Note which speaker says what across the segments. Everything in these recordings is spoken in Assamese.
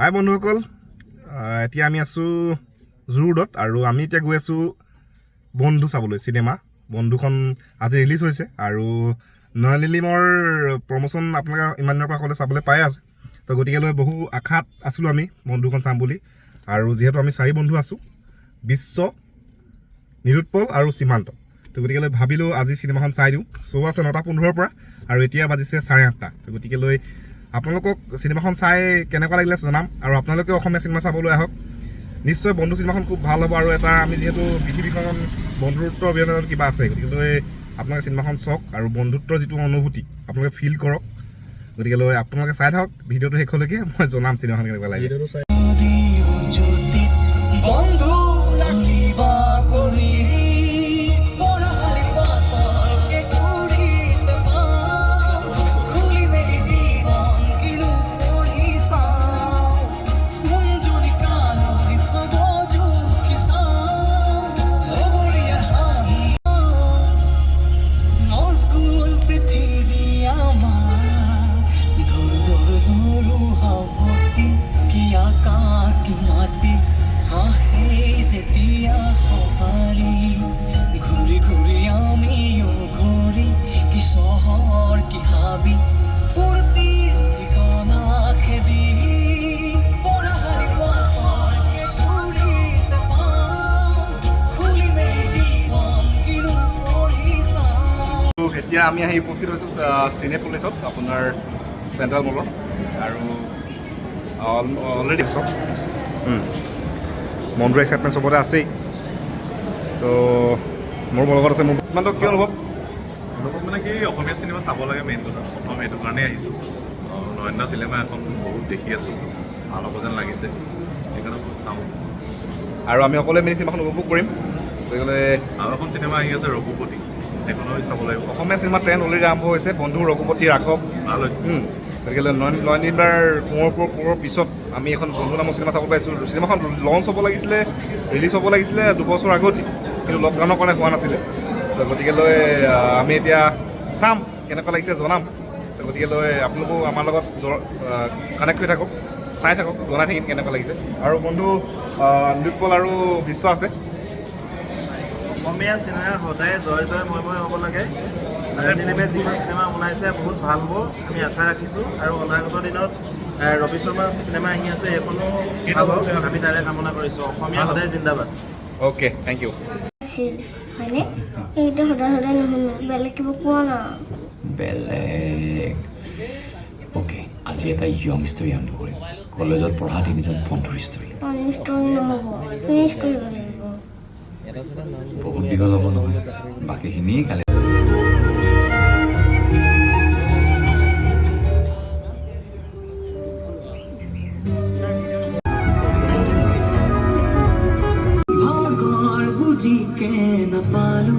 Speaker 1: হাই বন্ধুসকল, এতিয়া আমি আছোঁ জু ৰোডত আৰু আমি এতিয়া গৈ আছোঁ বন্ধু চাবলৈ চিনেমা। বন্ধুখন আজি ৰিলিজ হৈছে আৰু নয়নলিমৰ প্ৰমোশ্যন আপোনালোকে ইমান দিনৰ পৰা সকলোৱে চাবলৈ পাই আছে। তো গতিকেলৈ বহু আশাত আছিলোঁ আমি বন্ধুখন চাম বুলি। আৰু যিহেতু আমি 4 বন্ধু আছোঁ, বিশ্ব, নিৰুৎপল আৰু সীমান্ত। তো গতিকেলৈ ভাবিলোঁ আজি চিনেমাখন চাই দিওঁ। শ্ব' আছে 9:15 পৰা আৰু এতিয়া বাজিছে 8:30। তো গতিকেলৈ আপোনালোকক চিনেমাখন চাই কেনেকুৱা লাগিলে জনাম আৰু আপোনালোকে অসমীয়া চিনেমা চাবলৈ আহক। নিশ্চয় বন্ধু চিনেমাখন খুব ভাল হ'ব আৰু এটা আমি যিহেতু পৃথিৱীখন বন্ধুত্বৰ অবিহনে কিবা আছে, গতিকেলৈ আপোনালোকে চিনেমাখন চাওক আৰু বন্ধুত্বৰ যিটো অনুভূতি আপোনালোকে ফিল কৰক। গতিকেলৈ আপোনালোকে চাই থাকক ভিডিঅ'টো শেষলৈকে, মই জনাম চিনেমাখন কেনেকুৱা লাগে। এতিয়া আমি আহি উপস্থিত হৈছোঁ চিনেপলিছত, আপোনাৰ চেণ্ট্ৰেল মলত, আৰু অলৰেডি চব মনটোৰ এক্সাইটমেণ্ট চবতে আছেই। তো মোৰ লগত আছে মোৰ সিমানটো কিয় অনুভৱ
Speaker 2: মানে কি অসমীয়া চিনেমা চাব লাগে, মেইন কথা প্ৰথম সেইটো কাৰণেই আহিছোঁ। নয়ন চিনেমা এখন বহুত দেখি আছোঁ, ভাল হ'ব যেন লাগিছে, সেইকাৰণে চাওঁ।
Speaker 1: আৰু আমি সকলোৱে মিলি চিনেমাখন উপভোগ কৰিম। গতিকে
Speaker 2: আৰু এখন চিনেমা আহি আছে ৰঘুপতি, সেইখনো চাব লাগিব।
Speaker 1: অসমীয়া চিনেমা ট্ৰেণ্ড অলৰেডি আৰম্ভ হৈছে, বন্ধু ৰঘুপতি ৰাঘৱ
Speaker 2: ভাল হৈছে।
Speaker 1: গতিকে নয়নদিবাৰ কোঁৱৰৰ পিছত আমি এখন বন্ধু নামৰ চিনেমা চাব পাইছোঁ। চিনেমাখন লঞ্চ হ'ব লাগিছিলে, ৰিলিজ হ'ব লাগিছিলে 2 বছৰ আগতে, কিন্তু লকডাউনৰ কাৰণে হোৱা নাছিলে। গতিকেলৈ আমি এতিয়া চাম কেনেকুৱা লাগিছে জনাম। গতিকেলৈ আপোনালোকেও আমাৰ লগত কানেক্ট হৈ থাকক, চাই থাকক, জনাই থাকিম কেনেকুৱা লাগিছে। আৰু বন্ধু নিৰুৎপল আৰু বিশ্ব আছে।
Speaker 3: অসমীয়া চিনেমা সদায় জয় জয় মই হ'ব লাগে। নয়নদিনে যিখন চিনেমা বনাইছে বহুত ভাল হ'ব, আমি আশা ৰাখিছোঁ। আৰু অনাগত দিনত ৰবি শৰ্মা চিনেমা আহি আছে, সেইখনো ভাল হওক, আমি তাৰে কামনা কৰিছোঁ। অসমীয়া সদায় জিন্দাবাদ।
Speaker 1: Okay, thank you.
Speaker 4: হয়নে? এইটো সদায় সদায় নুশুনো, বেলেগ কিবা কোৱা না।
Speaker 5: বেলেগ অ'কে, আজি এটা য়ং ষ্টৰী আৰম্ভ কৰিম। কলেজত পঢ়া 3জন বন্ধুৰ ষ্টৰী।
Speaker 4: ষ্টৰী নহ'ব, ফিনিছ কৰিব লাগিব।
Speaker 5: বহুত দীঘল হ'ব নহয়, বাকীখিনি কালি।
Speaker 6: নাপালো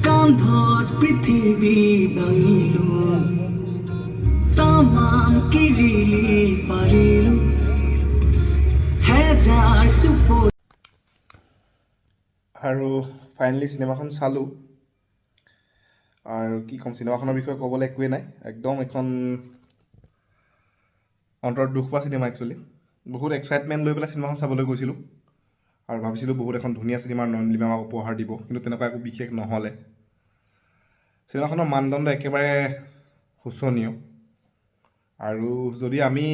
Speaker 6: কান্ধত পৃথিৱী দাঙিলো, তামাম কিৰিলি পাৰিলো হেজাৰ চুপ।
Speaker 1: আৰু ফাইনেলি চিনেমাখন চালোঁ, আৰু কি ক'ম, চিনেমাখনৰ বিষয়ে ক'বলৈ একোৱেই নাই। একদম এখন অন্তৰত দুখ পোৱা চিনেমা। একচুৱেলি বহুত এক্সাইটমেণ্ট লৈ পেলাই চিনেমাখন চাবলৈ গৈছিলোঁ আৰু ভাবিছিলোঁ বহুত এখন ধুনীয়া চিনেমাৰ নয়নলিমে আমাক উপহাৰ দিব, কিন্তু তেনেকুৱা একো বিশেষ নহ'লে। চিনেমাখনৰ মানদণ্ড একেবাৰে শোচনীয়। আৰু যদি আমি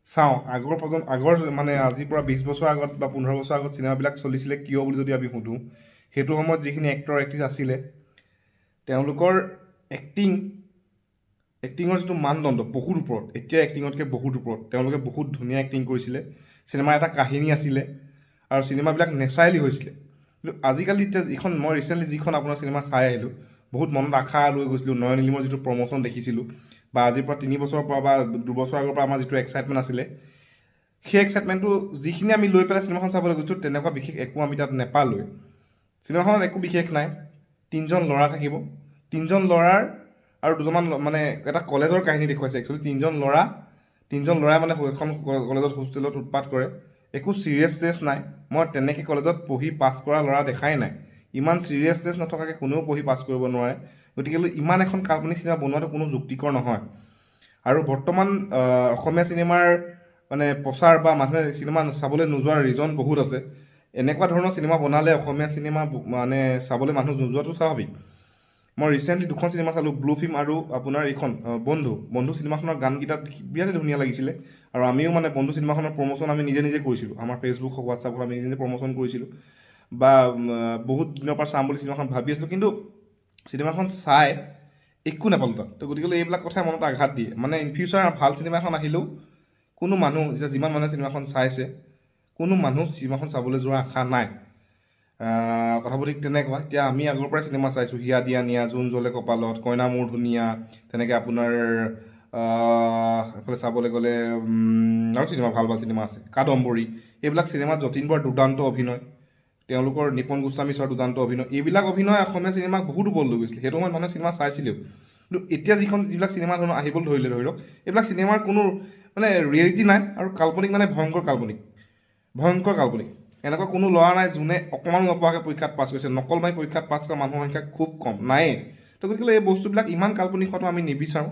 Speaker 1: চাওঁ আগৰ মানে আজিৰ পৰা 20 বছৰ আগত বা 15 বছৰ আগত চিনেমাবিলাক চলিছিলে কিয় বুলি যদি আমি সোধোঁ, সেইটো সময়ত যিখিনি এক্টৰ এক্ট্ৰেছ আছিলে, তেওঁলোকৰ এক্টিঙৰ যিটো মানদণ্ড বহুত ওপৰত, এতিয়া এক্টিঙতকৈ বহুত ওপৰত। তেওঁলোকে বহুত ধুনীয়া এক্টিং কৰিছিলে, চিনেমাৰ এটা কাহিনী আছিলে আৰু চিনেমাবিলাক নেচাৰেলি হৈছিলে। কিন্তু আজিকালি এতিয়া মই ৰিচেণ্টলি যিখন আপোনাৰ চিনেমা চাই আহিলোঁ, বহুত মনত আশা লৈ গৈছিলোঁ। নয়নলিমৰ যিটো প্ৰমোশ্যন দেখিছিলোঁ, বা আজিৰ পৰা 3 বছৰৰ পৰা বা 2 বছৰ আগৰ পৰা আমাৰ যিটো এক্সাইটমেণ্ট আছিলে, সেই এক্সাইটমেণ্টটো যিখিনি আমি লৈ পেলাই চিনেমাখন চাবলৈ গৈছোঁ, তেনেকুৱা বিশেষ একো আমি তাত নেপালোঁৱে। চিনেমাখনত একো বিশেষ নাই, 3জন ল'ৰা থাকিব, 3জন ল'ৰাৰ আৰু 2জনমান মানে এটা কলেজৰ কাহিনী দেখুৱাইছে। একচুৱেলি 3জন ল'ৰাই মানে এখন কলেজত হোষ্টেলত উৎপাত কৰে। একো ছিৰিয়াছনেছ নাই, মই তেনেকৈ কলেজত পঢ়ি পাছ কৰা ল'ৰা দেখাই নাই। ইমান ছিৰিয়াছনেছ নথকাকৈ কোনেও পঢ়ি পাছ কৰিব নোৱাৰে। গতিকে ইমান এখন কাল্পনিক চিনেমা বনোৱাটো কোনো যুক্তিকৰ নহয়। আৰু বৰ্তমান অসমীয়া চিনেমাৰ মানে প্ৰচাৰ বা মানুহে চিনেমা চাবলৈ নোযোৱাৰ ৰিজন বহুত আছে এনেকুৱা ধৰণৰ চিনেমা বনালে অসমীয়া চিনেমা মানে চাবলৈ মানুহ নোযোৱাটো স্বাভাৱিক মই ৰিচেণ্টলি দুখন চিনেমা চালোঁ ব্লু ফিল্ম আৰু আপোনাৰ এইখন বন্ধু চিনেমাখনৰ গানকেইটাত বিৰাটেই ধুনীয়া লাগিছিলে আৰু আমিও মানে বন্ধু চিনেমাখনৰ প্ৰমোশ্যন আমি নিজে নিজে কৰিছিলোঁ আমাৰ ফেচবুক হওক হোৱাটছআপ হওক আমি নিজে নিজে প্ৰমোশ্যন কৰিছিলোঁ বা বহুত দিনৰ পৰা চাম বুলি চিনেমাখন ভাবি আছিলোঁ কিন্তু চিনেমাখন চাই একো নাপালোঁ তাত তো গতিকে এইবিলাক কথাই মনত আঘাত দিয়ে মানে ইন ফিউচাৰ ভাল চিনেমা এখন আহিলেও কোনো মানুহ এতিয়া যিমান মানুহে চিনেমাখন চাইছে কোনো মানুহ চিনেমাখন চাবলৈ যোৱাৰ আশা নাই কথাবোৰ ঠিক তেনেকুৱা এতিয়া আমি আগৰ পৰাই চিনেমা চাইছোঁ হিয়া দিয়া নিয়া জোন জ্বলে কপালত কইনা মোৰ ধুনীয়া তেনেকৈ আপোনাৰ এফালে চাবলৈ গ'লে আৰু চিনেমা ভাল ভাল চিনেমা আছে কাদম্বৰী এইবিলাক চিনেমাত যতীন বৰাৰ দুৰ্দান্ত অভিনয় তেওঁলোকৰ নিপন গোস্বামী ছাৰৰ দুৰ্দান্ত অভিনয় এইবিলাক অভিনয় অসমীয়া চিনেমাক বহুত ওপৰত লৈ গৈছিলে সেইটো সময়ত মানুহে চিনেমা চাইছিলেও কিন্তু এতিয়া যিবিলাক চিনেমা ধৰণৰ আহিবলৈ ধৰিলে ধৰি লওক এইবিলাক চিনেমাৰ কোনো মানে ৰিয়েলিটি নাই আৰু কাল্পনিক মানে ভয়ংকৰ কাল্পনিক এনেকুৱা কোনো ল'ৰা নাই যোনে অকণমান নপঢ়াকৈ পৰীক্ষাত পাছ কৰিছে নকল মাৰি পৰীক্ষাত পাছ কৰা মানুহৰ সংখ্যা খুব কম নায়েই তো গতিকে এই বস্তুবিলাক ইমান কাল্পনিক হোৱাটো আমি নিবিচাৰোঁ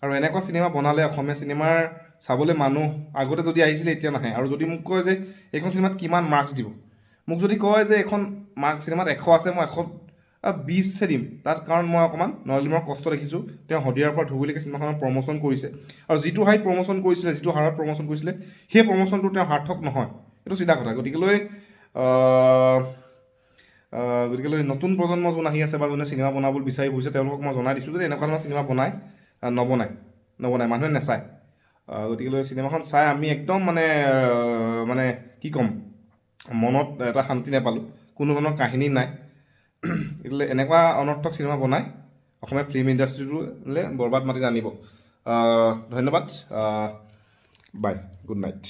Speaker 1: আৰু এনেকুৱা চিনেমা বনালে অসমীয়া চিনেমাৰ চাবলৈ মানুহ আগতে যদি আহিছিলে এতিয়া নাহে আৰু যদি মোক কয় যে এইখন চিনেমাত কিমান মাৰ্কছ দিব মোক যদি কয় যে এখন চিনেমাত 100 আছে মই 120 দিম তাত কাৰণ মই অকণমান নলিমৰ কষ্ট দেখিছোঁ তেওঁ শদিয়াৰ পৰা ধুবুৰীলৈকে চিনেমাখনৰ প্ৰমোশ্যন কৰিছে আৰু যিটো হাৰত প্ৰমোশ্যন কৰিছিলে সেই প্ৰমোশ্যনটো তেওঁ সাৰ্থক নহয় এইটো চিধা কথা গতিকেলৈ নতুন প্ৰজন্ম যোন আহি আছে বা যোনে চিনেমা বনাবলৈ বিচাৰি ফুৰিছে তেওঁলোকক মই জনাই দিছোঁ যে এনেকুৱা ধৰণৰ চিনেমা নবনায় মানুহে নাচায় গতিকেলৈ চিনেমাখন চাই আমি একদম মানে কি ক'ম মনত এটা শান্তি নাপালোঁ কোনো ধৰণৰ কাহিনী নাই গতিকে এনেকুৱা অনৰ্থক চিনেমা বনাই অসমীয়া ফিল্ম ইণ্ডাষ্ট্ৰিটোলৈ বৰবাদ মাটিত আনিব ধন্যবাদ বাই গুড নাইট